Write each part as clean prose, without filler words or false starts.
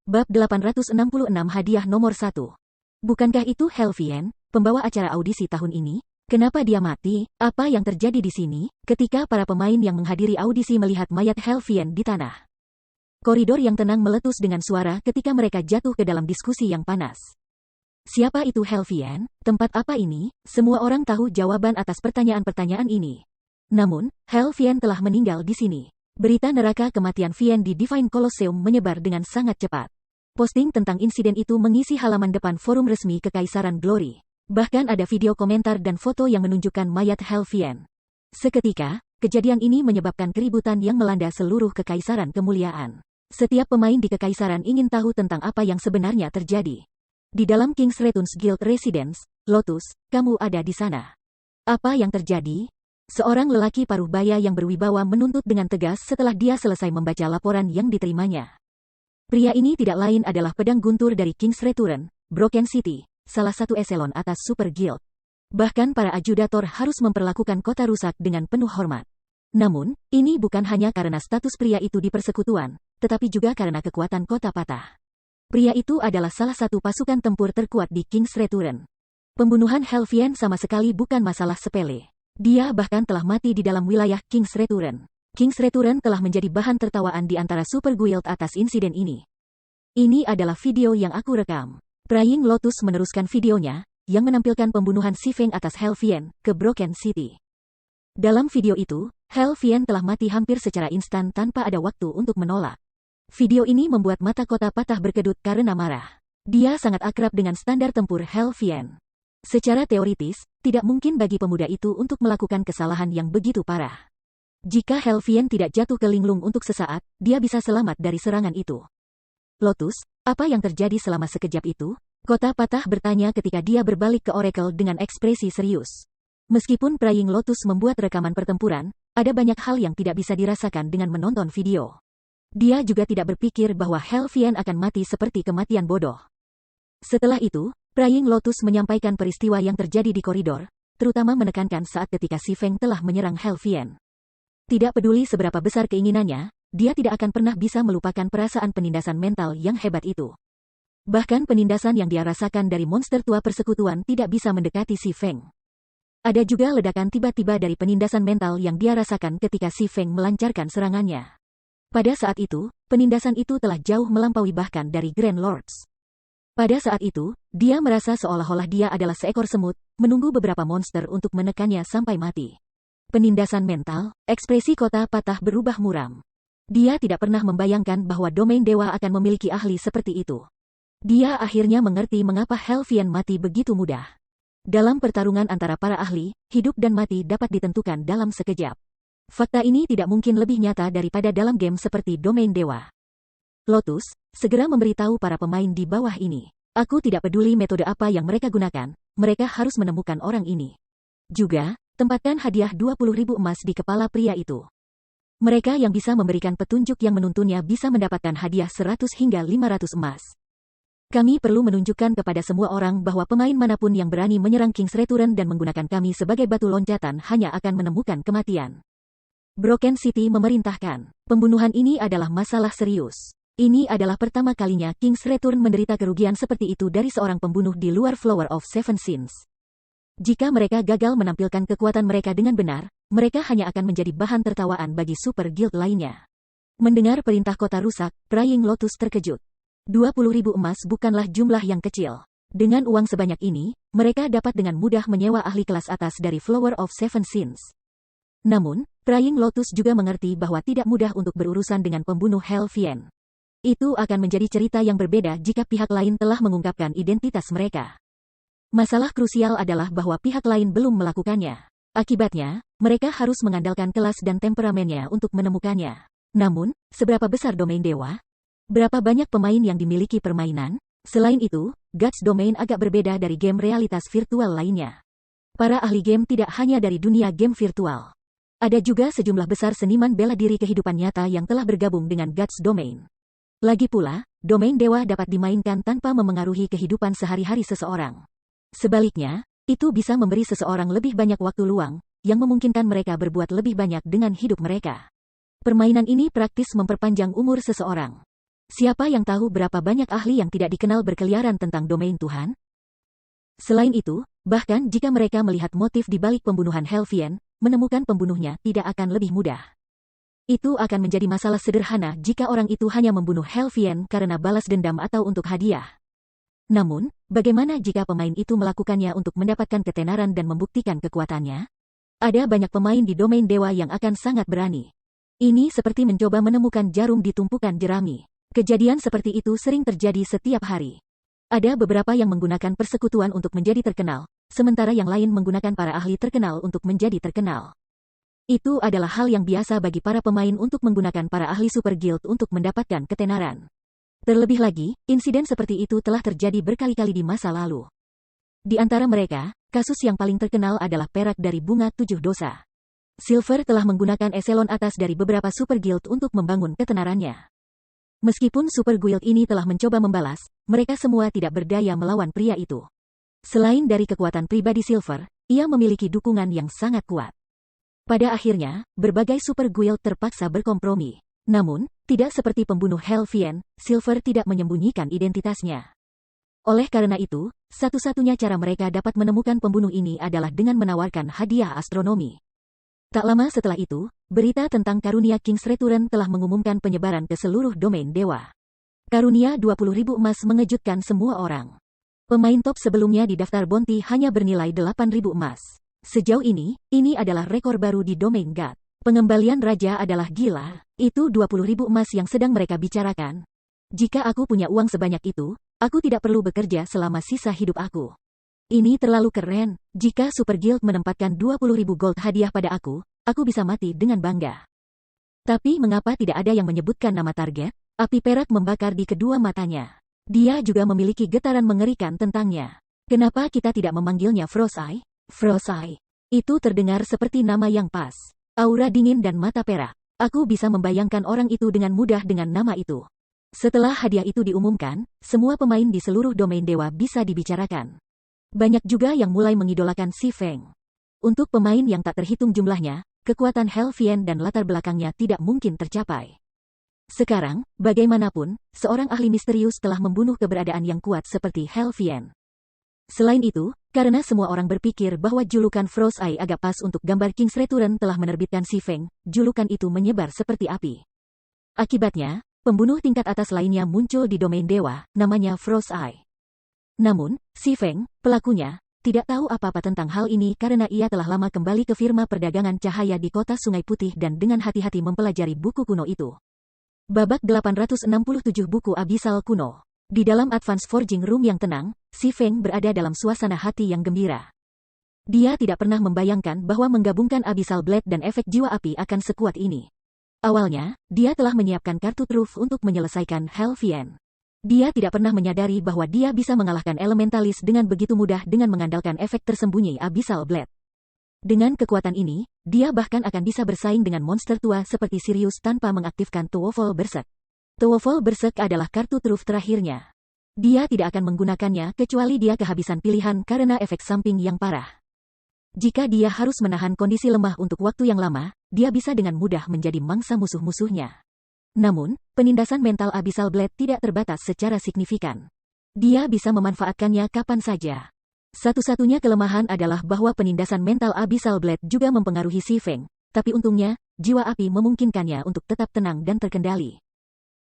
Bab 866 Hadiah nomor 1. Bukankah itu Helvien, pembawa acara audisi tahun ini? Kenapa dia mati? Apa yang terjadi di sini? Ketika para pemain yang menghadiri audisi melihat mayat Helvien di tanah. Koridor yang tenang meletus dengan suara ketika mereka jatuh ke dalam diskusi yang panas. Siapa itu Helvien? Tempat apa ini? Semua orang tahu jawaban atas pertanyaan-pertanyaan ini. Namun, Helvien telah meninggal di sini. Berita neraka kematian Vien di Divine Colosseum menyebar dengan sangat cepat. Posting tentang insiden itu mengisi halaman depan forum resmi Kekaisaran Glory. Bahkan ada video komentar dan foto yang menunjukkan mayat Helvien. Seketika, kejadian ini menyebabkan keributan yang melanda seluruh Kekaisaran Kemuliaan. Setiap pemain di Kekaisaran ingin tahu tentang apa yang sebenarnya terjadi. Di dalam King's Returns Guild Residence, Lotus, kamu ada di sana. Apa yang terjadi? Seorang lelaki paruh baya yang berwibawa menuntut dengan tegas setelah dia selesai membaca laporan yang diterimanya. Pria ini tidak lain adalah pedang guntur dari King's Return, Broken City, salah satu eselon atas Super Guild. Bahkan para ajudator harus memperlakukan kota rusak dengan penuh hormat. Namun, ini bukan hanya karena status pria itu di persekutuan, tetapi juga karena kekuatan kota patah. Pria itu adalah salah satu pasukan tempur terkuat di King's Return. Pembunuhan Helvien sama sekali bukan masalah sepele. Dia bahkan telah mati di dalam wilayah King's Return. King's Return telah menjadi bahan tertawaan di antara Super Guild atas insiden ini. Ini adalah video yang aku rekam. Praying Lotus meneruskan videonya, yang menampilkan pembunuhan Si Feng atas Helvien ke Broken City. Dalam video itu, Helvien telah mati hampir secara instan tanpa ada waktu untuk menolak. Video ini membuat mata kota patah berkedut karena marah. Dia sangat akrab dengan standar tempur Helvien. Secara teoritis, tidak mungkin bagi pemuda itu untuk melakukan kesalahan yang begitu parah. Jika Helvien tidak jatuh ke linglung untuk sesaat, dia bisa selamat dari serangan itu. Lotus, apa yang terjadi selama sekejap itu? Kota patah bertanya ketika dia berbalik ke Oracle dengan ekspresi serius. Meskipun Praying Lotus membuat rekaman pertempuran, ada banyak hal yang tidak bisa dirasakan dengan menonton video. Dia juga tidak berpikir bahwa Helvien akan mati seperti kematian bodoh. Setelah itu, Praying Lotus menyampaikan peristiwa yang terjadi di koridor, terutama menekankan saat ketika Si Feng telah menyerang Helvien. Tidak peduli seberapa besar keinginannya, dia tidak akan pernah bisa melupakan perasaan penindasan mental yang hebat itu. Bahkan penindasan yang dia rasakan dari monster tua persekutuan tidak bisa mendekati Si Feng. Ada juga ledakan tiba-tiba dari penindasan mental yang dia rasakan ketika Si Feng melancarkan serangannya. Pada saat itu, penindasan itu telah jauh melampaui bahkan dari Grand Lords. Pada saat itu, dia merasa seolah-olah dia adalah seekor semut, menunggu beberapa monster untuk menekannya sampai mati. Penindasan mental, ekspresi kota patah berubah muram. Dia tidak pernah membayangkan bahwa domain dewa akan memiliki ahli seperti itu. Dia akhirnya mengerti mengapa Helvien mati begitu mudah. Dalam pertarungan antara para ahli, hidup dan mati dapat ditentukan dalam sekejap. Fakta ini tidak mungkin lebih nyata daripada dalam game seperti domain dewa. Lotus, segera memberitahu para pemain di bawah ini. Aku tidak peduli metode apa yang mereka gunakan, mereka harus menemukan orang ini. Juga, tempatkan hadiah 20.000 emas di kepala pria itu. Mereka yang bisa memberikan petunjuk yang menuntunnya bisa mendapatkan hadiah 100 hingga 500 emas. Kami perlu menunjukkan kepada semua orang bahwa pemain manapun yang berani menyerang King's Return dan menggunakan kami sebagai batu loncatan hanya akan menemukan kematian. Broken City memerintahkan. Pembunuhan ini adalah masalah serius. Ini adalah pertama kalinya King's Return menderita kerugian seperti itu dari seorang pembunuh di luar Flower of Seven Sins. Jika mereka gagal menampilkan kekuatan mereka dengan benar, mereka hanya akan menjadi bahan tertawaan bagi Super Guild lainnya. Mendengar perintah kota rusak, Praying Lotus terkejut. 20.000 emas bukanlah jumlah yang kecil. Dengan uang sebanyak ini, mereka dapat dengan mudah menyewa ahli kelas atas dari Flower of Seven Sins. Namun, Praying Lotus juga mengerti bahwa tidak mudah untuk berurusan dengan pembunuh Helvien. Itu akan menjadi cerita yang berbeda jika pihak lain telah mengungkapkan identitas mereka. Masalah krusial adalah bahwa pihak lain belum melakukannya. Akibatnya, mereka harus mengandalkan kelas dan temperamennya untuk menemukannya. Namun, seberapa besar domain dewa? Berapa banyak pemain yang dimiliki permainan? Selain itu, Guts Domain agak berbeda dari game realitas virtual lainnya. Para ahli game tidak hanya dari dunia game virtual. Ada juga sejumlah besar seniman bela diri kehidupan nyata yang telah bergabung dengan Guts Domain. Lagi pula, domain dewa dapat dimainkan tanpa memengaruhi kehidupan sehari-hari seseorang. Sebaliknya, Itu bisa memberi seseorang lebih banyak waktu luang, yang memungkinkan mereka berbuat lebih banyak dengan hidup mereka. Permainan ini praktis memperpanjang umur seseorang. Siapa yang tahu berapa banyak ahli yang tidak dikenal berkeliaran tentang domain Tuhan? Selain itu, bahkan jika mereka melihat motif di balik pembunuhan Helvien, menemukan pembunuhnya tidak akan lebih mudah. Itu akan menjadi masalah sederhana jika orang itu hanya membunuh Helvien karena balas dendam atau untuk hadiah. Namun, bagaimana jika pemain itu melakukannya untuk mendapatkan ketenaran dan membuktikan kekuatannya? Ada banyak pemain di domain dewa yang akan sangat berani. Ini seperti mencoba menemukan jarum di tumpukan jerami. Kejadian seperti itu sering terjadi setiap hari. Ada beberapa yang menggunakan persekutuan untuk menjadi terkenal, sementara yang lain menggunakan para ahli terkenal untuk menjadi terkenal. Itu adalah hal yang biasa bagi para pemain untuk menggunakan para ahli super guild untuk mendapatkan ketenaran. Terlebih lagi, insiden seperti itu telah terjadi berkali-kali di masa lalu. Di antara mereka, kasus yang paling terkenal adalah perak dari bunga 7 dosa. Silver telah menggunakan eselon atas dari beberapa super guild untuk membangun ketenarannya. Meskipun super guild ini telah mencoba membalas, mereka semua tidak berdaya melawan pria itu. Selain dari kekuatan pribadi Silver, ia memiliki dukungan yang sangat kuat. Pada akhirnya, berbagai super guild terpaksa berkompromi. Namun, tidak seperti pembunuh Helvien, Silver tidak menyembunyikan identitasnya. Oleh karena itu, satu-satunya cara mereka dapat menemukan pembunuh ini adalah dengan menawarkan hadiah astronomi. Tak lama setelah itu, berita tentang karunia King's Return telah mengumumkan penyebaran ke seluruh domain dewa. Karunia 20.000 emas mengejutkan semua orang. Pemain top sebelumnya di daftar bounty hanya bernilai 8.000 emas. Sejauh ini adalah rekor baru di domain God. Pengembalian raja adalah gila. Itu 20.000 emas yang sedang mereka bicarakan. Jika aku punya uang sebanyak itu, aku tidak perlu bekerja selama sisa hidup aku. Ini terlalu keren. Jika Super Guild menempatkan 20.000 gold hadiah pada aku bisa mati dengan bangga. Tapi mengapa tidak ada yang menyebutkan nama target? Api perak membakar di kedua matanya. Dia juga memiliki getaran mengerikan tentangnya. Kenapa kita tidak memanggilnya Frost Eye? Frost Eye. Itu terdengar seperti nama yang pas. Aura dingin dan mata perak. Aku bisa membayangkan orang itu dengan mudah dengan nama itu. Setelah hadiah itu diumumkan, semua pemain di seluruh domain dewa bisa dibicarakan. Banyak juga yang mulai mengidolakan Si Feng. Untuk pemain yang tak terhitung jumlahnya, kekuatan Helvien dan latar belakangnya tidak mungkin tercapai. Sekarang, bagaimanapun, seorang ahli misterius telah membunuh keberadaan yang kuat seperti Helvien. Selain itu, karena semua orang berpikir bahwa julukan Frost Eye agak pas untuk gambar King's Return telah menerbitkan Si Feng, julukan itu menyebar seperti api. Akibatnya, pembunuh tingkat atas lainnya muncul di domain dewa, namanya Frost Eye. Namun, Si Feng, pelakunya, tidak tahu apa-apa tentang hal ini karena ia telah lama kembali ke firma perdagangan cahaya di kota Sungai Putih dan dengan hati-hati mempelajari buku kuno itu. Babak 867 buku Abyssal kuno. Di dalam Advanced Forging Room yang tenang, Si Feng berada dalam suasana hati yang gembira. Dia tidak pernah membayangkan bahwa menggabungkan Abyssal Blade dan efek jiwa api akan sekuat ini. Awalnya, dia telah menyiapkan kartu truf untuk menyelesaikan Helvien. Dia tidak pernah menyadari bahwa dia bisa mengalahkan Elementalis dengan begitu mudah dengan mengandalkan efek tersembunyi Abyssal Blade. Dengan kekuatan ini, dia bahkan akan bisa bersaing dengan monster tua seperti Sirius tanpa mengaktifkan Towerfall Berserk. Towerfall Berserk adalah kartu truf terakhirnya. Dia tidak akan menggunakannya kecuali dia kehabisan pilihan karena efek samping yang parah. Jika dia harus menahan kondisi lemah untuk waktu yang lama, dia bisa dengan mudah menjadi mangsa musuh-musuhnya. Namun, penindasan mental Abyssal Blade tidak terbatas secara signifikan. Dia bisa memanfaatkannya kapan saja. Satu-satunya kelemahan adalah bahwa penindasan mental Abyssal Blade juga mempengaruhi Si Feng, tapi untungnya, jiwa api memungkinkannya untuk tetap tenang dan terkendali.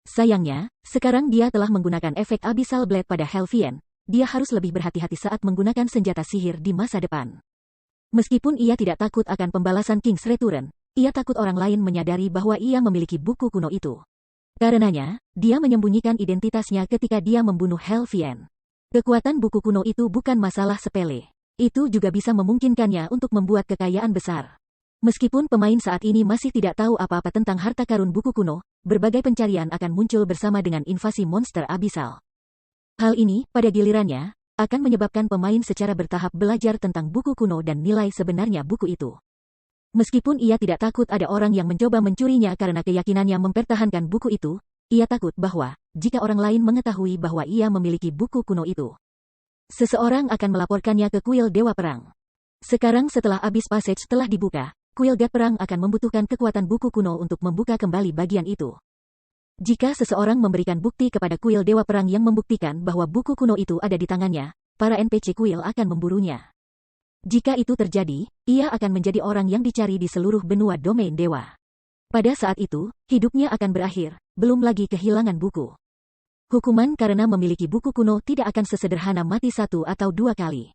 Sayangnya, sekarang dia telah menggunakan efek Abyssal Blade pada Helvien. Dia harus lebih berhati-hati saat menggunakan senjata sihir di masa depan. Meskipun ia tidak takut akan pembalasan King's Return, ia takut orang lain menyadari bahwa ia memiliki buku kuno itu. Karenanya, dia menyembunyikan identitasnya ketika dia membunuh Helvien. Kekuatan buku kuno itu bukan masalah sepele. Itu juga bisa memungkinkannya untuk membuat kekayaan besar. Meskipun pemain saat ini masih tidak tahu apa-apa tentang harta karun buku kuno, berbagai pencarian akan muncul bersama dengan invasi monster Abyssal. Hal ini, pada gilirannya, akan menyebabkan pemain secara bertahap belajar tentang buku kuno dan nilai sebenarnya buku itu. Meskipun ia tidak takut ada orang yang mencoba mencurinya karena keyakinannya mempertahankan buku itu, ia takut bahwa, jika orang lain mengetahui bahwa ia memiliki buku kuno itu, Seseorang akan melaporkannya ke kuil Dewa Perang. Sekarang setelah Abyss Passage telah dibuka, kuil God Perang akan membutuhkan kekuatan buku kuno untuk membuka kembali bagian itu. Jika seseorang memberikan bukti kepada kuil Dewa Perang yang membuktikan bahwa buku kuno itu ada di tangannya, para NPC kuil akan memburunya. Jika itu terjadi, ia akan menjadi orang yang dicari di seluruh benua domain dewa. Pada saat itu, hidupnya akan berakhir, belum lagi kehilangan buku. Hukuman karena memiliki buku kuno tidak akan sesederhana mati 1 atau 2 kali.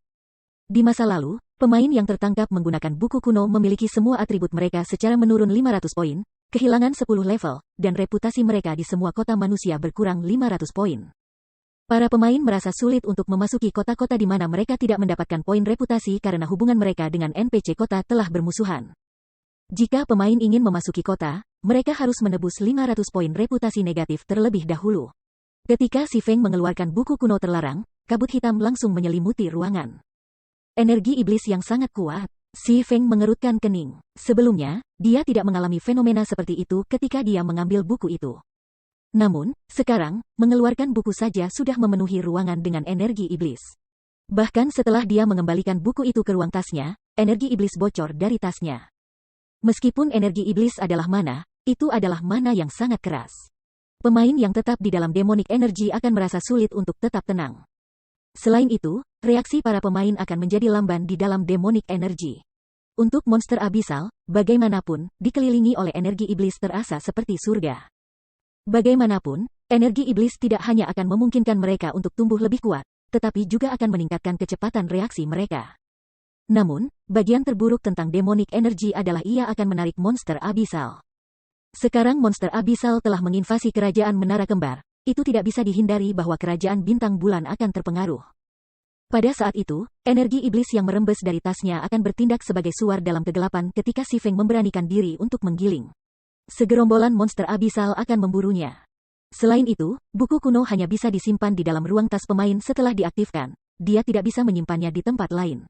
Di masa lalu, pemain yang tertangkap menggunakan buku kuno memiliki semua atribut mereka secara menurun 500 poin, kehilangan 10 level, dan reputasi mereka di semua kota manusia berkurang 500 poin. Para pemain merasa sulit untuk memasuki kota-kota di mana mereka tidak mendapatkan poin reputasi karena hubungan mereka dengan NPC kota telah bermusuhan. Jika pemain ingin memasuki kota, mereka harus menebus 500 poin reputasi negatif terlebih dahulu. Ketika Si Feng mengeluarkan buku kuno terlarang, kabut hitam langsung menyelimuti ruangan. Energi iblis yang sangat kuat. Si Feng mengerutkan kening. Sebelumnya, dia tidak mengalami fenomena seperti itu ketika dia mengambil buku itu. Namun, sekarang, mengeluarkan buku saja sudah memenuhi ruangan dengan energi iblis. Bahkan setelah dia mengembalikan buku itu ke ruang tasnya, energi iblis bocor dari tasnya. Meskipun energi iblis adalah mana, itu adalah mana yang sangat keras. Pemain yang tetap di dalam demonic energy akan merasa sulit untuk tetap tenang. Selain itu, reaksi para pemain akan menjadi lamban di dalam demonic energy. Untuk monster abisal, bagaimanapun, dikelilingi oleh energi iblis terasa seperti surga. Bagaimanapun, energi iblis tidak hanya akan memungkinkan mereka untuk tumbuh lebih kuat, tetapi juga akan meningkatkan kecepatan reaksi mereka. Namun, bagian terburuk tentang demonic energy adalah ia akan menarik monster abisal. Sekarang monster abisal telah menginvasi kerajaan Menara Kembar. Itu tidak bisa dihindari bahwa kerajaan Bintang Bulan akan terpengaruh. Pada saat itu, energi iblis yang merembes dari tasnya akan bertindak sebagai suar dalam kegelapan ketika Si Feng memberanikan diri untuk menggiling. Segerombolan monster abisal akan memburunya. Selain itu, buku kuno hanya bisa disimpan di dalam ruang tas pemain setelah diaktifkan. Dia tidak bisa menyimpannya di tempat lain.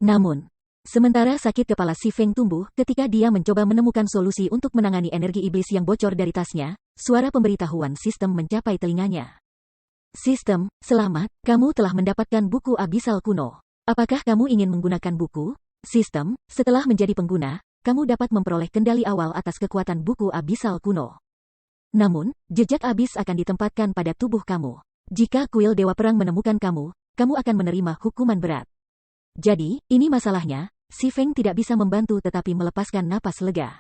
Namun, sementara sakit kepala Si Feng tumbuh ketika dia mencoba menemukan solusi untuk menangani energi iblis yang bocor dari tasnya, suara pemberitahuan sistem mencapai telinganya. Sistem, selamat, kamu telah mendapatkan buku abisal kuno. Apakah kamu ingin menggunakan buku? Sistem, setelah menjadi pengguna, kamu dapat memperoleh kendali awal atas kekuatan buku abisal kuno. Namun, jejak abis akan ditempatkan pada tubuh kamu. Jika kuil Dewa Perang menemukan kamu, kamu akan menerima hukuman berat. Jadi, ini masalahnya, Si Feng tidak bisa membantu tetapi melepaskan napas lega.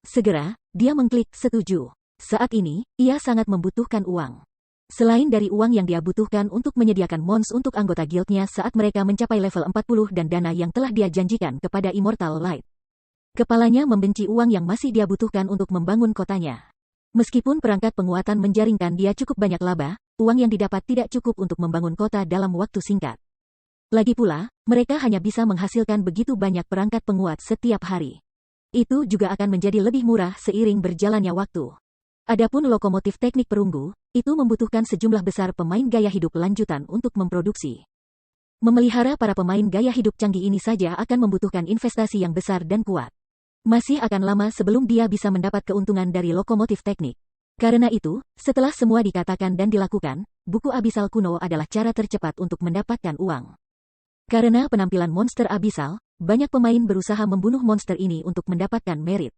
Segera, dia mengklik setuju. Saat ini, ia sangat membutuhkan uang. Selain dari uang yang dia butuhkan untuk menyediakan mons untuk anggota guildnya saat mereka mencapai level 40 dan dana yang telah dia janjikan kepada Immortal Light. Kepalanya membenci uang yang masih dia butuhkan untuk membangun kotanya. Meskipun perangkat penguatan menjaringkan dia cukup banyak laba, uang yang didapat tidak cukup untuk membangun kota dalam waktu singkat. Lagi pula, mereka hanya bisa menghasilkan begitu banyak perangkat penguat setiap hari. Itu juga akan menjadi lebih murah seiring berjalannya waktu. Adapun lokomotif teknik perunggu, itu membutuhkan sejumlah besar pemain gaya hidup lanjutan untuk memproduksi. Memelihara para pemain gaya hidup canggih ini saja akan membutuhkan investasi yang besar dan kuat. Masih akan lama sebelum dia bisa mendapat keuntungan dari lokomotif teknik. Karena itu, setelah semua dikatakan dan dilakukan, buku abisal kuno adalah cara tercepat untuk mendapatkan uang. Karena penampilan monster abisal, banyak pemain berusaha membunuh monster ini untuk mendapatkan merit.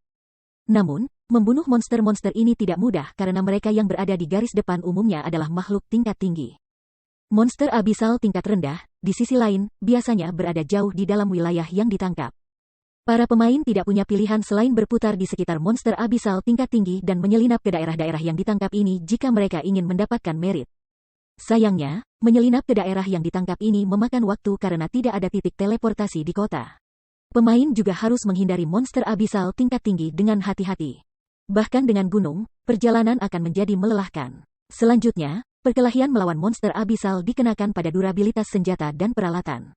Namun, membunuh monster-monster ini tidak mudah karena mereka yang berada di garis depan umumnya adalah makhluk tingkat tinggi. Monster abisal tingkat rendah, di sisi lain, biasanya berada jauh di dalam wilayah yang ditangkap. Para pemain tidak punya pilihan selain berputar di sekitar monster abisal tingkat tinggi dan menyelinap ke daerah-daerah yang ditangkap ini jika mereka ingin mendapatkan merit. Sayangnya, menyelinap ke daerah yang ditangkap ini memakan waktu karena tidak ada titik teleportasi di kota. Pemain juga harus menghindari monster abisal tingkat tinggi dengan hati-hati. Bahkan dengan gunung, perjalanan akan menjadi melelahkan. Selanjutnya, perkelahian melawan monster abisal dikenakan pada durabilitas senjata dan peralatan.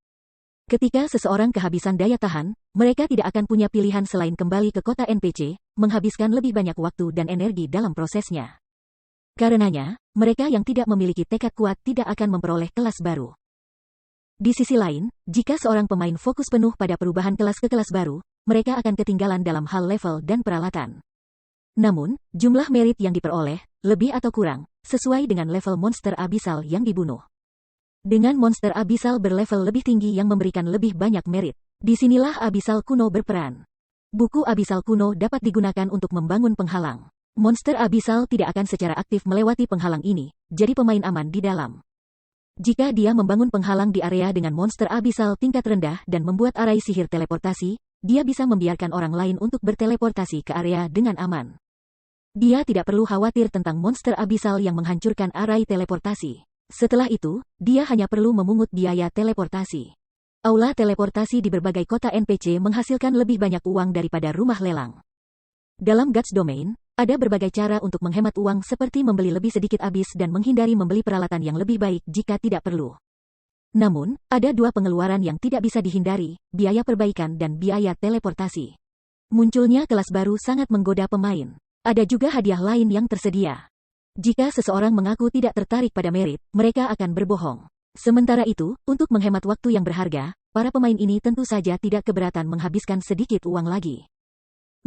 Ketika seseorang kehabisan daya tahan, mereka tidak akan punya pilihan selain kembali ke kota NPC, menghabiskan lebih banyak waktu dan energi dalam prosesnya. Karenanya, mereka yang tidak memiliki tekad kuat tidak akan memperoleh kelas baru. Di sisi lain, jika seorang pemain fokus penuh pada perubahan kelas ke kelas baru, mereka akan ketinggalan dalam hal level dan peralatan. Namun, jumlah merit yang diperoleh, lebih atau kurang, sesuai dengan level monster abisal yang dibunuh. Dengan monster abisal berlevel lebih tinggi yang memberikan lebih banyak merit. Disinilah abisal kuno berperan. Buku abisal kuno dapat digunakan untuk membangun penghalang. Monster abisal tidak akan secara aktif melewati penghalang ini, jadi pemain aman di dalam. Jika dia membangun penghalang di area dengan monster abisal tingkat rendah dan membuat arai sihir teleportasi, dia bisa membiarkan orang lain untuk berteleportasi ke area dengan aman. Dia tidak perlu khawatir tentang monster abisal yang menghancurkan arai teleportasi. Setelah itu, dia hanya perlu memungut biaya teleportasi. Aula teleportasi di berbagai kota NPC menghasilkan lebih banyak uang daripada rumah lelang. Dalam Gods Domain, ada berbagai cara untuk menghemat uang seperti membeli lebih sedikit abis dan menghindari membeli peralatan yang lebih baik jika tidak perlu. Namun, ada dua pengeluaran yang tidak bisa dihindari, biaya perbaikan dan biaya teleportasi. Munculnya kelas baru sangat menggoda pemain. Ada juga hadiah lain yang tersedia. Jika seseorang mengaku tidak tertarik pada merit, mereka akan berbohong. Sementara itu, untuk menghemat waktu yang berharga, para pemain ini tentu saja tidak keberatan menghabiskan sedikit uang lagi.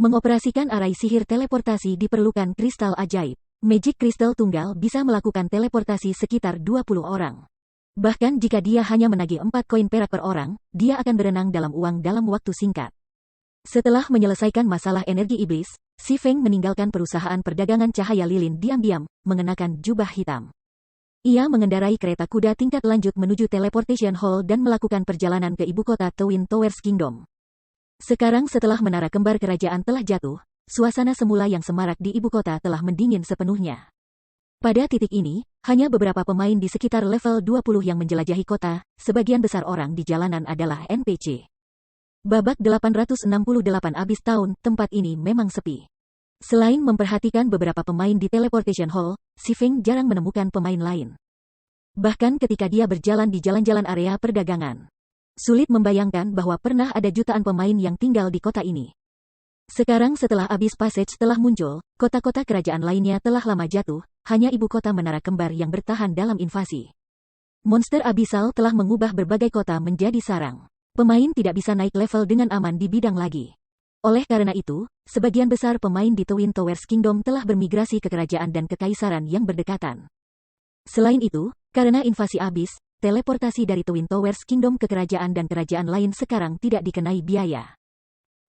Mengoperasikan arai sihir teleportasi diperlukan kristal ajaib. Magic Crystal tunggal bisa melakukan teleportasi sekitar 20 orang. Bahkan jika dia hanya menagih 4 koin perak per orang, dia akan berenang dalam uang dalam waktu singkat. Setelah menyelesaikan masalah energi iblis, Si Feng meninggalkan perusahaan perdagangan cahaya lilin diam-diam, mengenakan jubah hitam. Ia mengendarai kereta kuda tingkat lanjut menuju Teleportation Hall dan melakukan perjalanan ke ibu kota Twin Towers Kingdom. Sekarang setelah menara kembar kerajaan telah jatuh, suasana semula yang semarak di ibu kota telah mendingin sepenuhnya. Pada titik ini, hanya beberapa pemain di sekitar level 20 yang menjelajahi kota, sebagian besar orang di jalanan adalah NPC. Babak 868 abis tahun, tempat ini memang sepi. Selain memperhatikan beberapa pemain di Teleportation Hall, Si Feng jarang menemukan pemain lain. Bahkan ketika dia berjalan di jalan-jalan area perdagangan. Sulit membayangkan bahwa pernah ada jutaan pemain yang tinggal di kota ini. Sekarang setelah Abyss Passage telah muncul, kota-kota kerajaan lainnya telah lama jatuh, hanya ibu kota Menara Kembar yang bertahan dalam invasi. Monster abisal telah mengubah berbagai kota menjadi sarang. Pemain tidak bisa naik level dengan aman di bidang lagi. Oleh karena itu, sebagian besar pemain di Twin Towers Kingdom telah bermigrasi ke kerajaan dan kekaisaran yang berdekatan. Selain itu, karena invasi Abyss, teleportasi dari Twin Towers Kingdom ke kerajaan dan kerajaan lain sekarang tidak dikenai biaya.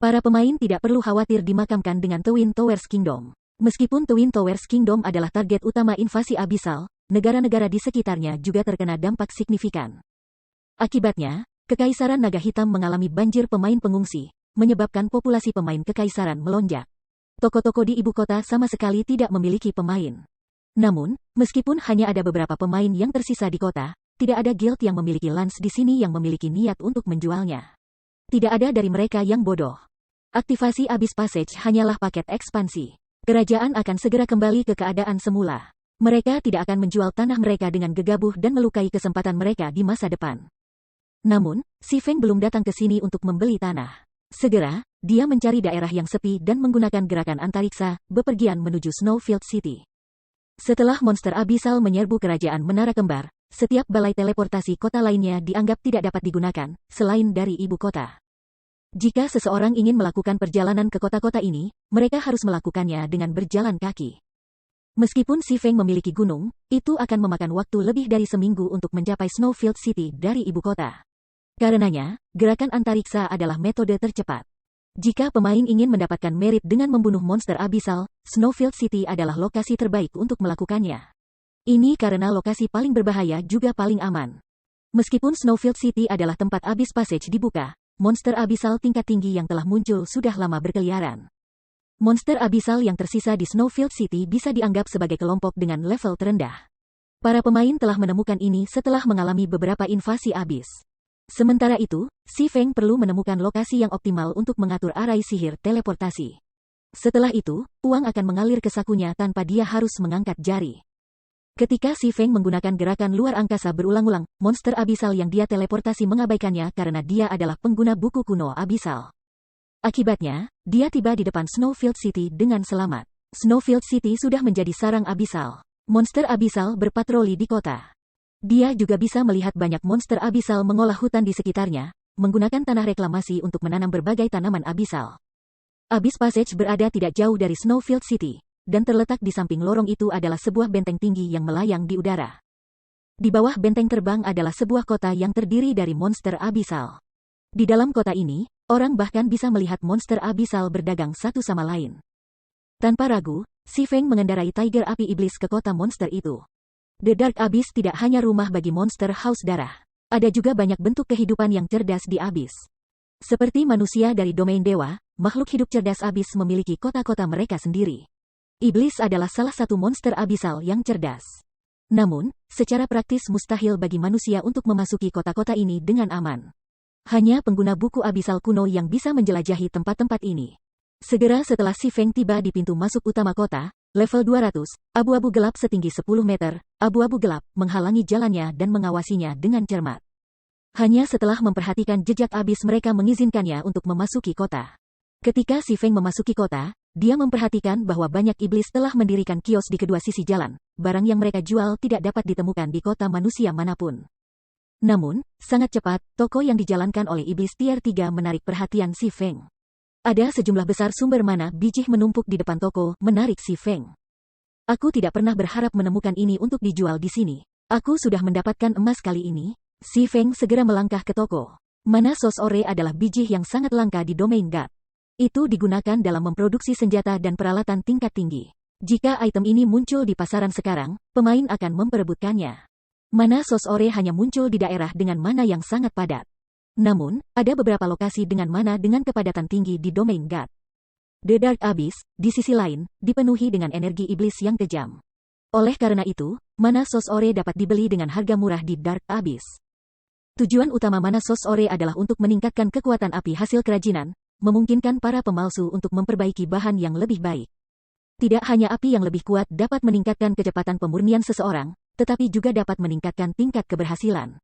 Para pemain tidak perlu khawatir dimakamkan dengan Twin Towers Kingdom. Meskipun Twin Towers Kingdom adalah target utama invasi abisal, negara-negara di sekitarnya juga terkena dampak signifikan. Akibatnya, Kekaisaran Naga Hitam mengalami banjir pemain pengungsi, menyebabkan populasi pemain kekaisaran melonjak. Toko-toko di ibu kota sama sekali tidak memiliki pemain. Namun, meskipun hanya ada beberapa pemain yang tersisa di kota, tidak ada guild yang memiliki lance di sini yang memiliki niat untuk menjualnya. Tidak ada dari mereka yang bodoh. Aktivasi Abyss Passage hanyalah paket ekspansi. Kerajaan akan segera kembali ke keadaan semula. Mereka tidak akan menjual tanah mereka dengan gegabah dan melukai kesempatan mereka di masa depan. Namun, Si Feng belum datang ke sini untuk membeli tanah. Segera, dia mencari daerah yang sepi dan menggunakan gerakan antariksa, bepergian menuju Snowfield City. Setelah monster abisal menyerbu kerajaan Menara Kembar, setiap balai teleportasi kota lainnya dianggap tidak dapat digunakan, selain dari ibu kota. Jika seseorang ingin melakukan perjalanan ke kota-kota ini, mereka harus melakukannya dengan berjalan kaki. Meskipun Si Feng memiliki gunung, itu akan memakan waktu lebih dari seminggu untuk mencapai Snowfield City dari ibu kota. Karenanya, gerakan antariksa adalah metode tercepat. Jika pemain ingin mendapatkan merit dengan membunuh monster abisal, Snowfield City adalah lokasi terbaik untuk melakukannya. Ini karena lokasi paling berbahaya juga paling aman. Meskipun Snowfield City adalah tempat Abyss Passage dibuka, monster abisal tingkat tinggi yang telah muncul sudah lama berkeliaran. Monster abisal yang tersisa di Snowfield City bisa dianggap sebagai kelompok dengan level terendah. Para pemain telah menemukan ini setelah mengalami beberapa invasi Abyss. Sementara itu, Si Feng perlu menemukan lokasi yang optimal untuk mengatur arai sihir teleportasi. Setelah itu, uang akan mengalir ke sakunya tanpa dia harus mengangkat jari. Ketika Si Feng menggunakan gerakan luar angkasa berulang-ulang, monster abisal yang dia teleportasi mengabaikannya karena dia adalah pengguna buku kuno abisal. Akibatnya, dia tiba di depan Snowfield City dengan selamat. Snowfield City sudah menjadi sarang abisal. Monster abisal berpatroli di kota. Dia juga bisa melihat banyak monster abisal mengolah hutan di sekitarnya, menggunakan tanah reklamasi untuk menanam berbagai tanaman abisal. Abyss Passage berada tidak jauh dari Snowfield City, dan terletak di samping lorong itu adalah sebuah benteng tinggi yang melayang di udara. Di bawah benteng terbang adalah sebuah kota yang terdiri dari monster abisal. Di dalam kota ini, orang bahkan bisa melihat monster abisal berdagang satu sama lain. Tanpa ragu, Si Feng mengendarai Tiger Api Iblis ke kota monster itu. The Dark Abyss tidak hanya rumah bagi monster haus darah. Ada juga banyak bentuk kehidupan yang cerdas di abis. Seperti manusia dari domain dewa, makhluk hidup cerdas abis memiliki kota-kota mereka sendiri. Iblis adalah salah satu monster abisal yang cerdas. Namun, secara praktis mustahil bagi manusia untuk memasuki kota-kota ini dengan aman. Hanya pengguna buku abisal kuno yang bisa menjelajahi tempat-tempat ini. Segera setelah Si Feng tiba di pintu masuk utama kota, level 200, abu-abu gelap setinggi 10 meter, abu-abu gelap menghalangi jalannya dan mengawasinya dengan cermat. Hanya setelah memperhatikan jejak abis mereka mengizinkannya untuk memasuki kota. Ketika Si Feng memasuki kota, dia memperhatikan bahwa banyak iblis telah mendirikan kios di kedua sisi jalan. Barang yang mereka jual tidak dapat ditemukan di kota manusia manapun. Namun, sangat cepat, toko yang dijalankan oleh iblis tier 3 menarik perhatian Si Feng. Ada sejumlah besar sumber mana bijih menumpuk di depan toko, menarik Si Feng. Aku tidak pernah berharap menemukan ini untuk dijual di sini. Aku sudah mendapatkan emas kali ini. Si Feng segera melangkah ke toko. Mana sos ore adalah bijih yang sangat langka di domain God. Itu digunakan dalam memproduksi senjata dan peralatan tingkat tinggi. Jika item ini muncul di pasaran sekarang, pemain akan memperebutkannya. Mana sos ore hanya muncul di daerah dengan mana yang sangat padat. Namun, ada beberapa lokasi dengan mana dengan kepadatan tinggi di domain God. The Dark Abyss, di sisi lain, dipenuhi dengan energi iblis yang kejam. Oleh karena itu, mana sos ore dapat dibeli dengan harga murah di Dark Abyss. Tujuan utama mana sos ore adalah untuk meningkatkan kekuatan api hasil kerajinan, memungkinkan para pemalsu untuk memperbaiki bahan yang lebih baik. Tidak hanya api yang lebih kuat dapat meningkatkan kecepatan pemurnian seseorang, tetapi juga dapat meningkatkan tingkat keberhasilan.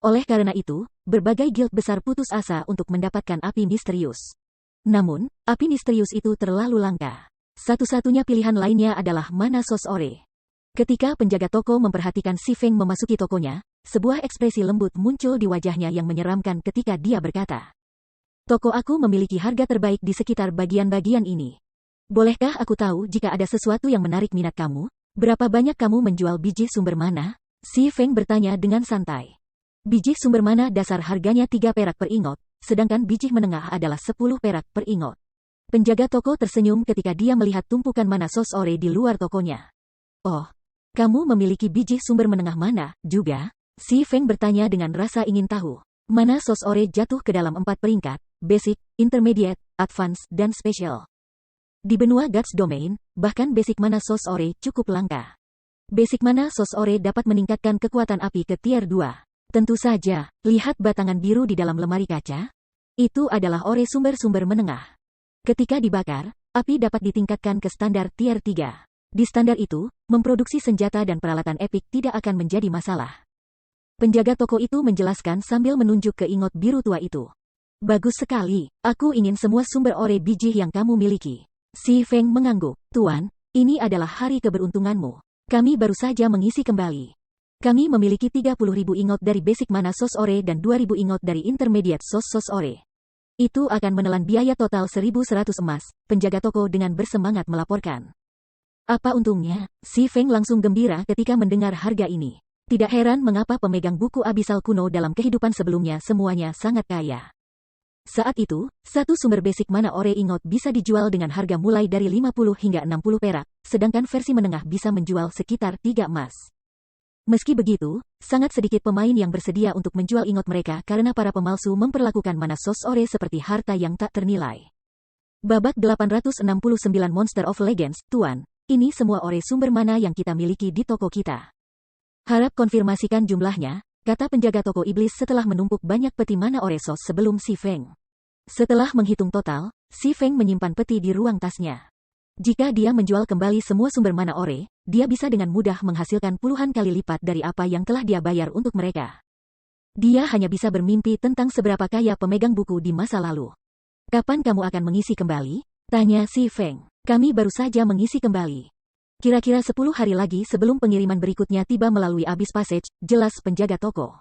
Oleh karena itu, berbagai guild besar putus asa untuk mendapatkan api misterius. Namun, api misterius itu terlalu langka. Satu-satunya pilihan lainnya adalah mana sos ore. Ketika penjaga toko memperhatikan Si Feng memasuki tokonya, sebuah ekspresi lembut muncul di wajahnya yang menyeramkan ketika dia berkata, "Toko aku memiliki harga terbaik di sekitar bagian-bagian ini. Bolehkah aku tahu jika ada sesuatu yang menarik minat kamu? Berapa banyak kamu menjual biji sumber mana?" Si Feng bertanya dengan santai. Biji sumber mana dasar harganya 3 perak per ingot, sedangkan biji menengah adalah 10 perak per ingot. Penjaga toko tersenyum ketika dia melihat tumpukan mana sos ore di luar tokonya. "Oh, kamu memiliki biji sumber menengah mana, juga?" Si Feng bertanya dengan rasa ingin tahu. Mana sos ore jatuh ke dalam 4 peringkat, Basic, Intermediate, Advance, dan Special. Di benua Gods Domain, bahkan basic mana sos ore cukup langka. Basic mana sos ore dapat meningkatkan kekuatan api ke tier 2. Tentu saja, lihat batangan biru di dalam lemari kaca. Itu adalah ore sumber-sumber menengah. Ketika dibakar, api dapat ditingkatkan ke standar tier 3. Di standar itu, memproduksi senjata dan peralatan epik tidak akan menjadi masalah. Penjaga toko itu menjelaskan sambil menunjuk ke ingot biru tua itu. "Bagus sekali, aku ingin semua sumber ore bijih yang kamu miliki." Si Feng mengangguk. "Tuan, ini adalah hari keberuntunganmu. Kami baru saja mengisi kembali. Kami memiliki 30.000 ingot dari basic mana sos ore dan 2.000 ingot dari intermediate sos ore. Itu akan menelan biaya total 1.100 emas," penjaga toko dengan bersemangat melaporkan. Apa untungnya? Si Feng langsung gembira ketika mendengar harga ini. Tidak heran mengapa pemegang buku abisal kuno dalam kehidupan sebelumnya semuanya sangat kaya. Saat itu, satu sumber basic mana ore ingot bisa dijual dengan harga mulai dari 50 hingga 60 perak, sedangkan versi menengah bisa menjual sekitar 3 emas. Meski begitu, sangat sedikit pemain yang bersedia untuk menjual ingot mereka karena para pemalsu memperlakukan mana sos ore seperti harta yang tak ternilai. Babak 869 Monster of Legends, Tuan, ini semua ore sumber mana yang kita miliki di toko kita. Harap konfirmasikan jumlahnya, kata penjaga toko iblis setelah menumpuk banyak peti mana ore sos sebelum Si Feng. Setelah menghitung total, Si Feng menyimpan peti di ruang tasnya. Jika dia menjual kembali semua sumber mana ore, dia bisa dengan mudah menghasilkan puluhan kali lipat dari apa yang telah dia bayar untuk mereka. Dia hanya bisa bermimpi tentang seberapa kaya pemegang buku di masa lalu. "Kapan kamu akan mengisi kembali?" tanya Si Feng. "Kami baru saja mengisi kembali. Kira-kira 10 hari lagi sebelum pengiriman berikutnya tiba melalui Abyss Passage," jelas penjaga toko.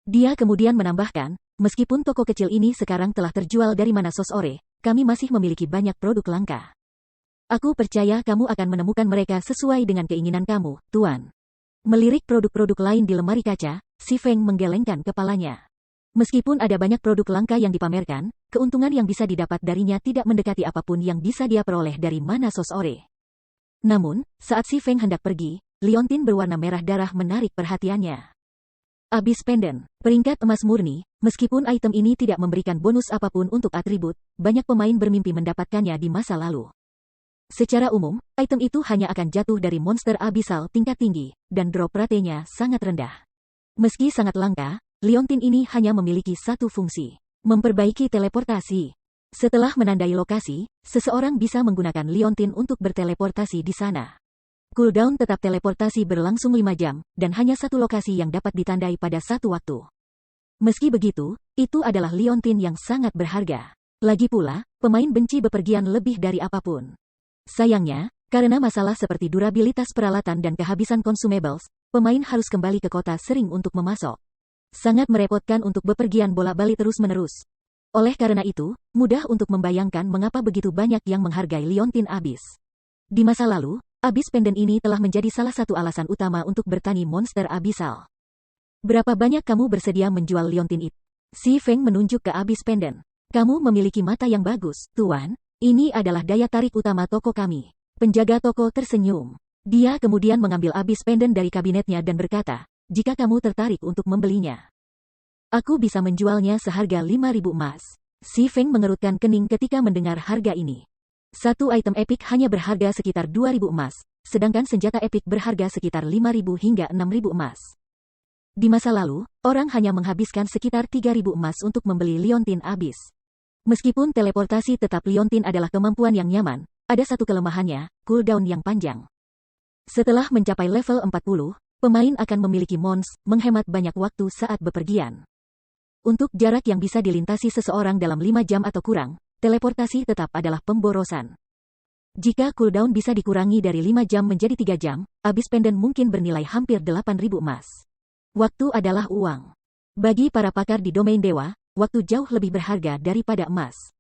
Dia kemudian menambahkan, "Meskipun toko kecil ini sekarang telah terjual dari mana sos ore, kami masih memiliki banyak produk langka. Aku percaya kamu akan menemukan mereka sesuai dengan keinginan kamu, Tuan." Melirik produk-produk lain di lemari kaca, si Feng menggelengkan kepalanya. Meskipun ada banyak produk langka yang dipamerkan, keuntungan yang bisa didapat darinya tidak mendekati apapun yang bisa dia peroleh dari mana sosore. Namun, saat si Feng hendak pergi, liontin berwarna merah darah menarik perhatiannya. Abyss Pendant, peringkat emas murni, meskipun item ini tidak memberikan bonus apapun untuk atribut, banyak pemain bermimpi mendapatkannya di masa lalu. Secara umum, item itu hanya akan jatuh dari monster abisal tingkat tinggi, dan drop rate-nya sangat rendah. Meski sangat langka, liontin ini hanya memiliki satu fungsi, memperbaiki teleportasi. Setelah menandai lokasi, seseorang bisa menggunakan liontin untuk berteleportasi di sana. Cooldown tetap teleportasi berlangsung 5 jam, dan hanya satu lokasi yang dapat ditandai pada satu waktu. Meski begitu, itu adalah liontin yang sangat berharga. Lagi pula, pemain benci bepergian lebih dari apapun. Sayangnya, karena masalah seperti durabilitas peralatan dan kehabisan consumables, pemain harus kembali ke kota sering untuk memasok. Sangat merepotkan untuk bepergian bolak-balik terus-menerus. Oleh karena itu, mudah untuk membayangkan mengapa begitu banyak yang menghargai liontin Abyss. Di masa lalu, Abyss Pendant ini telah menjadi salah satu alasan utama untuk bertani monster abisal. Berapa banyak kamu bersedia menjual liontin itu? Si Feng menunjuk ke Abyss Pendant. Kamu memiliki mata yang bagus, Tuan. Ini adalah daya tarik utama toko kami. Penjaga toko tersenyum. Dia kemudian mengambil Abyss Pendant dari kabinetnya dan berkata, jika kamu tertarik untuk membelinya, aku bisa menjualnya seharga 5.000 emas. Si Feng mengerutkan kening ketika mendengar harga ini. Satu item epik hanya berharga sekitar 2.000 emas, sedangkan senjata epik berharga sekitar 5.000 hingga 6.000 emas. Di masa lalu, orang hanya menghabiskan sekitar 3.000 emas untuk membeli liontin Abyss. Meskipun teleportasi tetap liontin adalah kemampuan yang nyaman, ada satu kelemahannya, cooldown yang panjang. Setelah mencapai level 40, pemain akan memiliki mons, menghemat banyak waktu saat bepergian. Untuk jarak yang bisa dilintasi seseorang dalam 5 jam atau kurang, teleportasi tetap adalah pemborosan. Jika cooldown bisa dikurangi dari 5 jam menjadi 3 jam, Abyss Pendant mungkin bernilai hampir 8.000 emas. Waktu adalah uang. Bagi para pakar di domain dewa, waktu jauh lebih berharga daripada emas.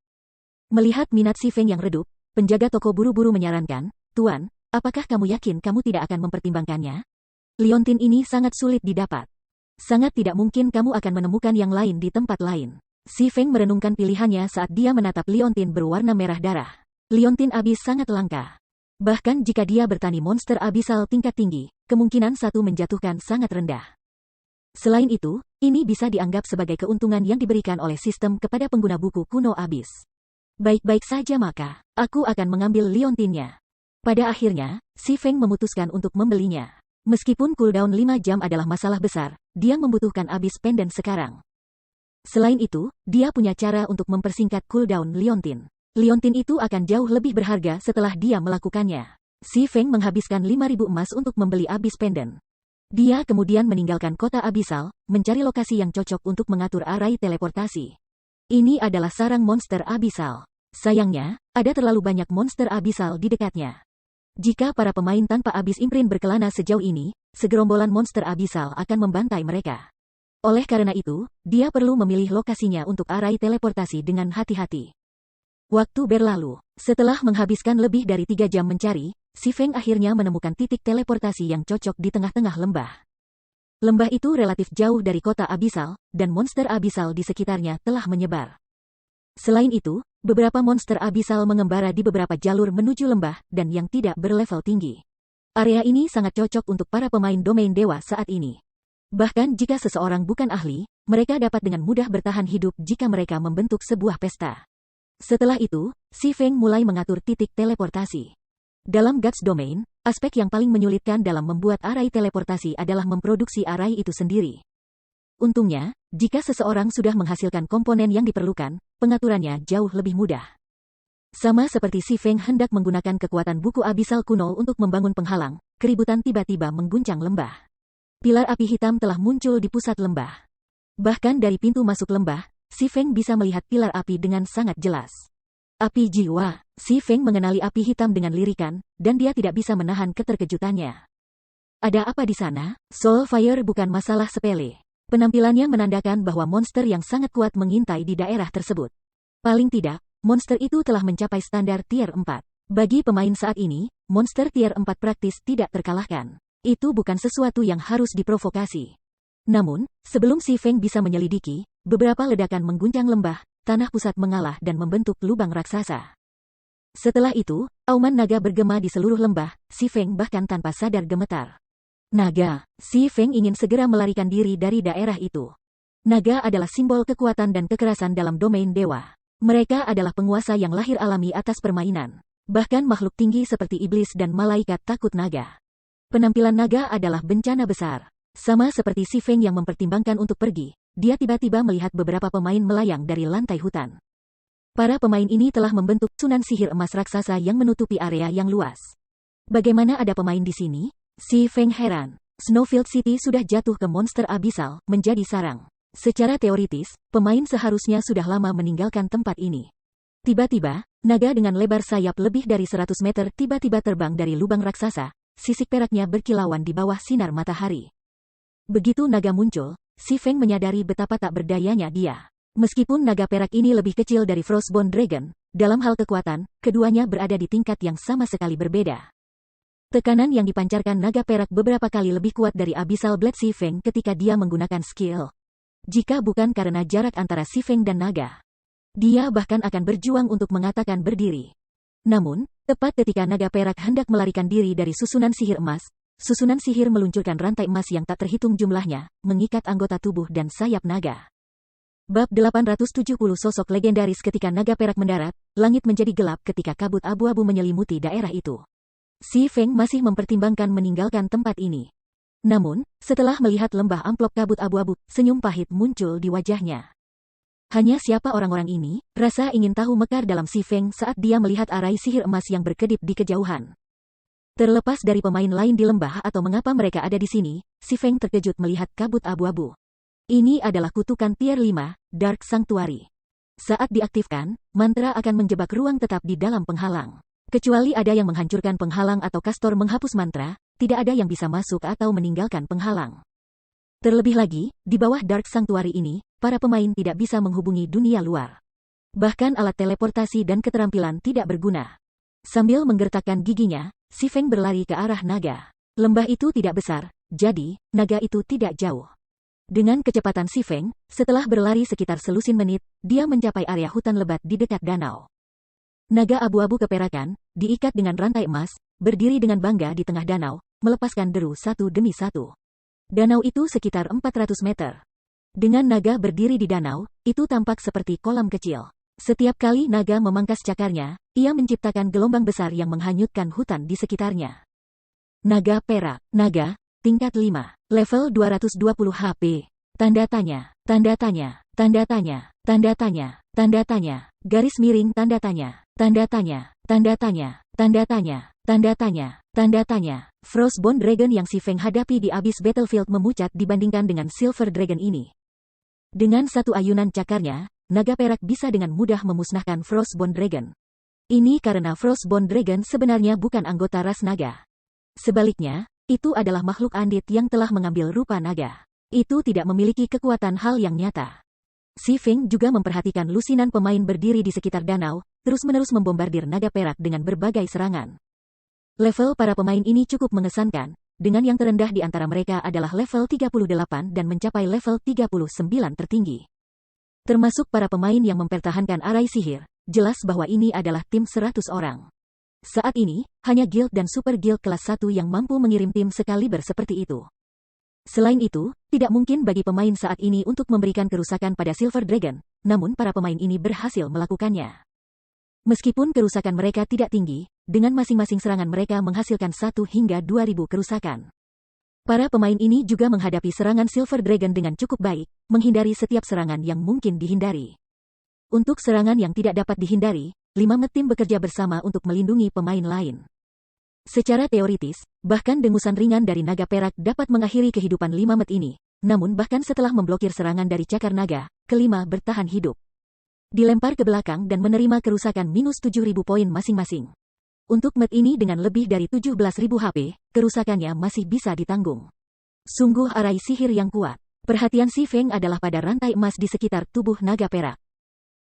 Melihat minat si Feng yang redup, penjaga toko buru-buru menyarankan, Tuan, apakah kamu yakin kamu tidak akan mempertimbangkannya? Liontin ini sangat sulit didapat. Sangat tidak mungkin kamu akan menemukan yang lain di tempat lain. Si Feng merenungkan pilihannya saat dia menatap liontin berwarna merah darah. Liontin Abyss sangat langka. Bahkan jika dia bertani monster abisal tingkat tinggi, kemungkinan satu menjatuhkan sangat rendah. Selain itu, ini bisa dianggap sebagai keuntungan yang diberikan oleh sistem kepada pengguna buku kuno Abyss. Baik-baik saja maka, aku akan mengambil liontinnya. Pada akhirnya, si Feng memutuskan untuk membelinya. Meskipun cooldown 5 jam adalah masalah besar, dia membutuhkan Abyss Pendant sekarang. Selain itu, dia punya cara untuk mempersingkat cooldown liontin. Liontin itu akan jauh lebih berharga setelah dia melakukannya. Si Feng menghabiskan 5.000 emas untuk membeli Abyss Pendant. Dia kemudian meninggalkan kota abisal, mencari lokasi yang cocok untuk mengatur arai teleportasi. Ini adalah sarang monster abisal. Sayangnya, ada terlalu banyak monster abisal di dekatnya. Jika para pemain tanpa Abyss Imprint berkelana sejauh ini, segerombolan monster abisal akan membantai mereka. Oleh karena itu, dia perlu memilih lokasinya untuk arai teleportasi dengan hati-hati. Waktu berlalu. Setelah menghabiskan lebih dari 3 jam mencari, si Feng akhirnya menemukan titik teleportasi yang cocok di tengah-tengah lembah. Lembah itu relatif jauh dari kota abisal, dan monster abisal di sekitarnya telah menyebar. Selain itu, beberapa monster abisal mengembara di beberapa jalur menuju lembah dan yang tidak berlevel tinggi. Area ini sangat cocok untuk para pemain domain dewa saat ini. Bahkan jika seseorang bukan ahli, mereka dapat dengan mudah bertahan hidup jika mereka membentuk sebuah pesta. Setelah itu, si Feng mulai mengatur titik teleportasi. Dalam Guts Domain, aspek yang paling menyulitkan dalam membuat arai teleportasi adalah memproduksi arai itu sendiri. Untungnya, jika seseorang sudah menghasilkan komponen yang diperlukan, pengaturannya jauh lebih mudah. Sama seperti si Feng hendak menggunakan kekuatan buku abisal kuno untuk membangun penghalang, keributan tiba-tiba mengguncang lembah. Pilar api hitam telah muncul di pusat lembah. Bahkan dari pintu masuk lembah, si Feng bisa melihat pilar api dengan sangat jelas. Api jiwa. Si Feng mengenali api hitam dengan lirikan, dan dia tidak bisa menahan keterkejutannya. Ada apa di sana? Soul Fire bukan masalah sepele. Penampilannya menandakan bahwa monster yang sangat kuat mengintai di daerah tersebut. Paling tidak, monster itu telah mencapai standar tier 4. Bagi pemain saat ini, monster tier 4 praktis tidak terkalahkan. Itu bukan sesuatu yang harus diprovokasi. Namun, sebelum Si Feng bisa menyelidiki, beberapa ledakan mengguncang lembah, tanah pusat mengalah dan membentuk lubang raksasa. Setelah itu, auman naga bergema di seluruh lembah, Si Feng bahkan tanpa sadar gemetar. Naga, Si Feng ingin segera melarikan diri dari daerah itu. Naga adalah simbol kekuatan dan kekerasan dalam domain dewa. Mereka adalah penguasa yang lahir alami atas permainan. Bahkan makhluk tinggi seperti iblis dan malaikat takut naga. Penampilan naga adalah bencana besar. Sama seperti Si Feng yang mempertimbangkan untuk pergi, dia tiba-tiba melihat beberapa pemain melayang dari lantai hutan. Para pemain ini telah membentuk sunan sihir emas raksasa yang menutupi area yang luas. Bagaimana ada pemain di sini? Si Feng heran. Snowfield City sudah jatuh ke monster abisal, menjadi sarang. Secara teoritis, pemain seharusnya sudah lama meninggalkan tempat ini. Tiba-tiba, naga dengan lebar sayap lebih dari 100 meter tiba-tiba terbang dari lubang raksasa, sisik peraknya berkilauan di bawah sinar matahari. Begitu naga muncul, Si Feng menyadari betapa tak berdayanya dia. Meskipun naga perak ini lebih kecil dari Frostbone Dragon, dalam hal kekuatan, keduanya berada di tingkat yang sama sekali berbeda. Tekanan yang dipancarkan naga perak beberapa kali lebih kuat dari Abyssal Blade Si Feng ketika dia menggunakan skill. Jika bukan karena jarak antara Si Feng dan naga, dia bahkan akan berjuang untuk mengatakan berdiri. Namun, tepat ketika naga perak hendak melarikan diri dari susunan sihir emas, susunan sihir meluncurkan rantai emas yang tak terhitung jumlahnya, mengikat anggota tubuh dan sayap naga. Bab 870 Sosok legendaris. Ketika naga perak mendarat, langit menjadi gelap ketika kabut abu-abu menyelimuti daerah itu. Si Feng masih mempertimbangkan meninggalkan tempat ini. Namun, setelah melihat lembah amplop kabut abu-abu, senyum pahit muncul di wajahnya. Hanya siapa orang-orang ini? Rasa ingin tahu mekar dalam Si Feng saat dia melihat arai sihir emas yang berkedip di kejauhan. Terlepas dari pemain lain di lembah atau mengapa mereka ada di sini, Si Feng terkejut melihat kabut abu-abu. Ini adalah kutukan tier 5, Dark Sanctuary. Saat diaktifkan, mantra akan menjebak ruang tetap di dalam penghalang. Kecuali ada yang menghancurkan penghalang atau kastor menghapus mantra, tidak ada yang bisa masuk atau meninggalkan penghalang. Terlebih lagi, di bawah Dark Sanctuary ini, para pemain tidak bisa menghubungi dunia luar. Bahkan alat teleportasi dan keterampilan tidak berguna. Sambil menggertakkan giginya, Si Feng berlari ke arah naga. Lembah itu tidak besar, jadi, naga itu tidak jauh. Dengan kecepatan Si Feng, setelah berlari sekitar selusin menit, dia mencapai area hutan lebat di dekat danau. Naga abu-abu keperakan, diikat dengan rantai emas, berdiri dengan bangga di tengah danau, melepaskan deru satu demi satu. Danau itu sekitar 400 meter. Dengan naga berdiri di danau, itu tampak seperti kolam kecil. Setiap kali naga memangkas cakarnya, ia menciptakan gelombang besar yang menghanyutkan hutan di sekitarnya. Naga perak. Naga, tingkat 5, level 220 HP. Tanda tanya, tanda tanya, tanda tanya, tanda tanya, tanda tanya, garis miring tanda tanya, tanda tanya, tanda tanya, tanda tanya, tanda tanya, tanda tanya. Frostbone Dragon yang Si Feng hadapi di Abyss Battlefield memucat dibandingkan dengan Silver Dragon ini. Dengan satu ayunan cakarnya, naga perak bisa dengan mudah memusnahkan Frostbone Dragon. Ini karena Frostbone Dragon sebenarnya bukan anggota ras naga. Sebaliknya, itu adalah makhluk andit yang telah mengambil rupa naga. Itu tidak memiliki kekuatan hal yang nyata. Si Feng juga memperhatikan lusinan pemain berdiri di sekitar danau, terus-menerus membombardir naga perak dengan berbagai serangan. Level para pemain ini cukup mengesankan, dengan yang terendah di antara mereka adalah level 38 dan mencapai level 39 tertinggi. Termasuk para pemain yang mempertahankan arai sihir, jelas bahwa ini adalah tim 100 orang. Saat ini, hanya guild dan super guild kelas 1 yang mampu mengirim tim sekaliber seperti itu. Selain itu, tidak mungkin bagi pemain saat ini untuk memberikan kerusakan pada Silver Dragon, namun para pemain ini berhasil melakukannya. Meskipun kerusakan mereka tidak tinggi, dengan masing-masing serangan mereka menghasilkan 1 hingga 2000 kerusakan. Para pemain ini juga menghadapi serangan Silver Dragon dengan cukup baik, menghindari setiap serangan yang mungkin dihindari. Untuk serangan yang tidak dapat dihindari, 5 tim bekerja bersama untuk melindungi pemain lain. Secara teoritis, bahkan dengusan ringan dari naga perak dapat mengakhiri kehidupan 5 ini, namun bahkan setelah memblokir serangan dari cakar naga, kelima bertahan hidup. Dilempar ke belakang dan menerima kerusakan minus 7.000 poin masing-masing. Untuk Met ini dengan lebih dari 17.000 HP, kerusakannya masih bisa ditanggung. Sungguh arai sihir yang kuat. Perhatian Si Feng adalah pada rantai emas di sekitar tubuh naga perak.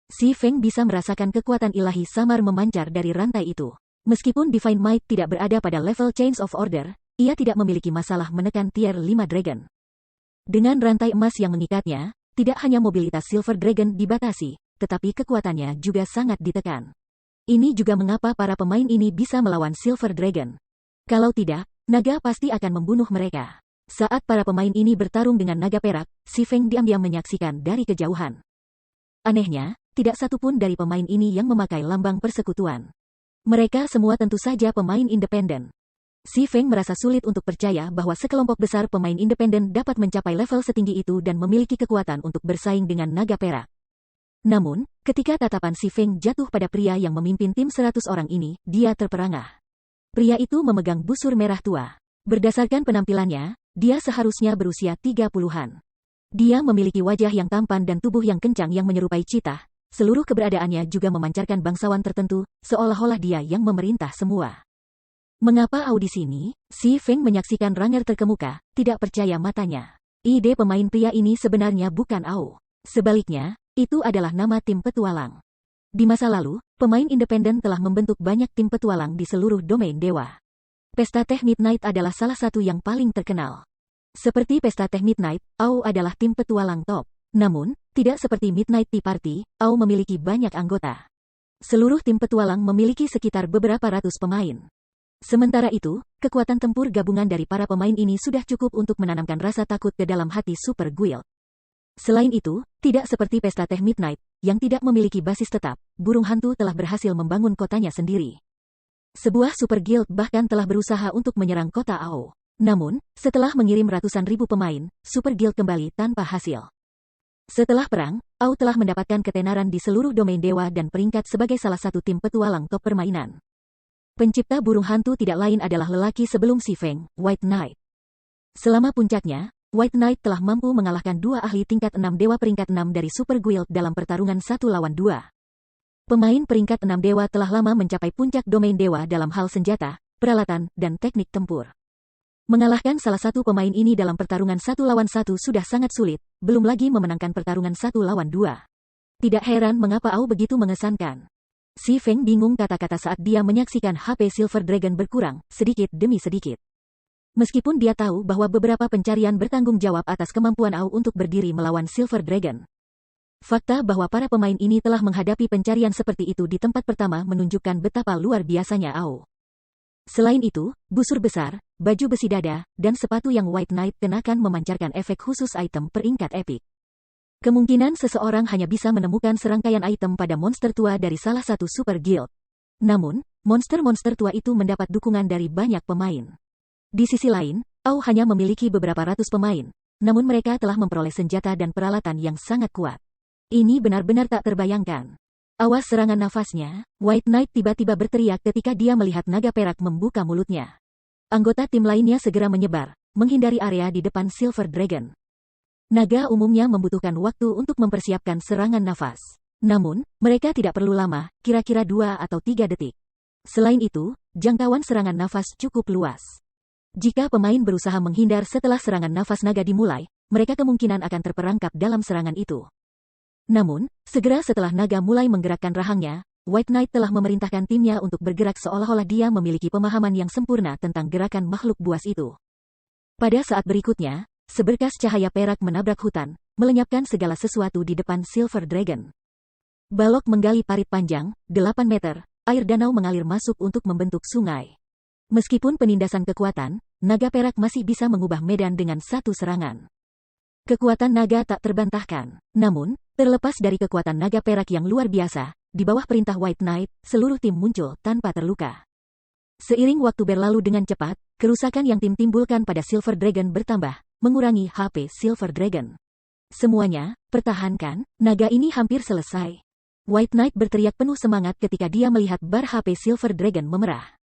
Si Feng bisa merasakan kekuatan ilahi samar memancar dari rantai itu. Meskipun Divine Might tidak berada pada level Chains of Order, ia tidak memiliki masalah menekan tier 5 Dragon. Dengan rantai emas yang mengikatnya, tidak hanya mobilitas Silver Dragon dibatasi, tetapi kekuatannya juga sangat ditekan. Ini juga mengapa para pemain ini bisa melawan Silver Dragon. Kalau tidak, naga pasti akan membunuh mereka. Saat para pemain ini bertarung dengan naga perak, Si Feng diam-diam menyaksikan dari kejauhan. Anehnya, tidak satupun dari pemain ini yang memakai lambang persekutuan. Mereka semua tentu saja pemain independen. Si Feng merasa sulit untuk percaya bahwa sekelompok besar pemain independen dapat mencapai level setinggi itu dan memiliki kekuatan untuk bersaing dengan naga perak. Namun, ketika tatapan Si Feng jatuh pada pria yang memimpin tim 100 orang ini, dia terperangah. Pria itu memegang busur merah tua. Berdasarkan penampilannya, dia seharusnya berusia 30-an. Dia memiliki wajah yang tampan dan tubuh yang kencang yang menyerupai cheetah. Seluruh keberadaannya juga memancarkan bangsawan tertentu, seolah-olah dia yang memerintah semua. Mengapa di sini? Si Feng menyaksikan Ranger terkemuka, tidak percaya matanya. Ide pemain pria ini sebenarnya bukan Au. Sebaliknya, itu adalah nama tim petualang. Di masa lalu, pemain independen telah membentuk banyak tim petualang di seluruh domain dewa. Pesta Teh Midnight adalah salah satu yang paling terkenal. Seperti Pesta Teh Midnight, Au adalah tim petualang top. Namun, tidak seperti Midnight Tea Party, Au memiliki banyak anggota. Seluruh tim petualang memiliki sekitar beberapa ratus pemain. Sementara itu, kekuatan tempur gabungan dari para pemain ini sudah cukup untuk menanamkan rasa takut ke dalam hati Super Guild. Selain itu, tidak seperti Pesta Teh Midnight, yang tidak memiliki basis tetap, burung hantu telah berhasil membangun kotanya sendiri. Sebuah Super Guild bahkan telah berusaha untuk menyerang kota Ao. Namun, setelah mengirim ratusan ribu pemain, Super Guild kembali tanpa hasil. Setelah perang, Ao telah mendapatkan ketenaran di seluruh domain dewa dan peringkat sebagai salah satu tim petualang top permainan. Pencipta burung hantu tidak lain adalah lelaki sebelum Si Feng, White Knight. Selama puncaknya, White Knight telah mampu mengalahkan dua ahli tingkat 6 dewa peringkat 6 dari Super Guild dalam pertarungan 1 lawan 2. Pemain peringkat 6 dewa telah lama mencapai puncak domain dewa dalam hal senjata, peralatan, dan teknik tempur. Mengalahkan salah satu pemain ini dalam pertarungan 1 lawan 1 sudah sangat sulit, belum lagi memenangkan pertarungan 1 lawan 2. Tidak heran mengapa Au begitu mengesankan. Si Feng bingung kata-kata saat dia menyaksikan HP Silver Dragon berkurang, sedikit demi sedikit. Meskipun dia tahu bahwa beberapa pencarian bertanggung jawab atas kemampuan Au untuk berdiri melawan Silver Dragon. Fakta bahwa para pemain ini telah menghadapi pencarian seperti itu di tempat pertama menunjukkan betapa luar biasanya Au. Selain itu, busur besar, baju besi dada, dan sepatu yang White Knight kenakan memancarkan efek khusus item peringkat epik. Kemungkinan seseorang hanya bisa menemukan serangkaian item pada monster tua dari salah satu Super Guild. Namun, monster-monster tua itu mendapat dukungan dari banyak pemain. Di sisi lain, Au hanya memiliki beberapa ratus pemain, namun mereka telah memperoleh senjata dan peralatan yang sangat kuat. Ini benar-benar tak terbayangkan. Awas serangan nafasnya, White Knight tiba-tiba berteriak ketika dia melihat naga perak membuka mulutnya. Anggota tim lainnya segera menyebar, menghindari area di depan Silver Dragon. Naga umumnya membutuhkan waktu untuk mempersiapkan serangan nafas. Namun, mereka tidak perlu lama, kira-kira 2 atau 3 detik. Selain itu, jangkauan serangan nafas cukup luas. Jika pemain berusaha menghindar setelah serangan nafas naga dimulai, mereka kemungkinan akan terperangkap dalam serangan itu. Namun, segera setelah naga mulai menggerakkan rahangnya, White Knight telah memerintahkan timnya untuk bergerak seolah-olah dia memiliki pemahaman yang sempurna tentang gerakan makhluk buas itu. Pada saat berikutnya, seberkas cahaya perak menabrak hutan, melenyapkan segala sesuatu di depan Silver Dragon. Balok menggali parit panjang, 8 meter, air danau mengalir masuk untuk membentuk sungai. Meskipun penindasan kekuatan, naga perak masih bisa mengubah medan dengan satu serangan. Kekuatan naga tak terbantahkan. Namun, terlepas dari kekuatan naga perak yang luar biasa, di bawah perintah White Knight, seluruh tim muncul tanpa terluka. Seiring waktu berlalu dengan cepat, kerusakan yang tim timbulkan pada Silver Dragon bertambah, mengurangi HP Silver Dragon. Semuanya, pertahankan, naga ini hampir selesai. White Knight berteriak penuh semangat ketika dia melihat bar HP Silver Dragon memerah.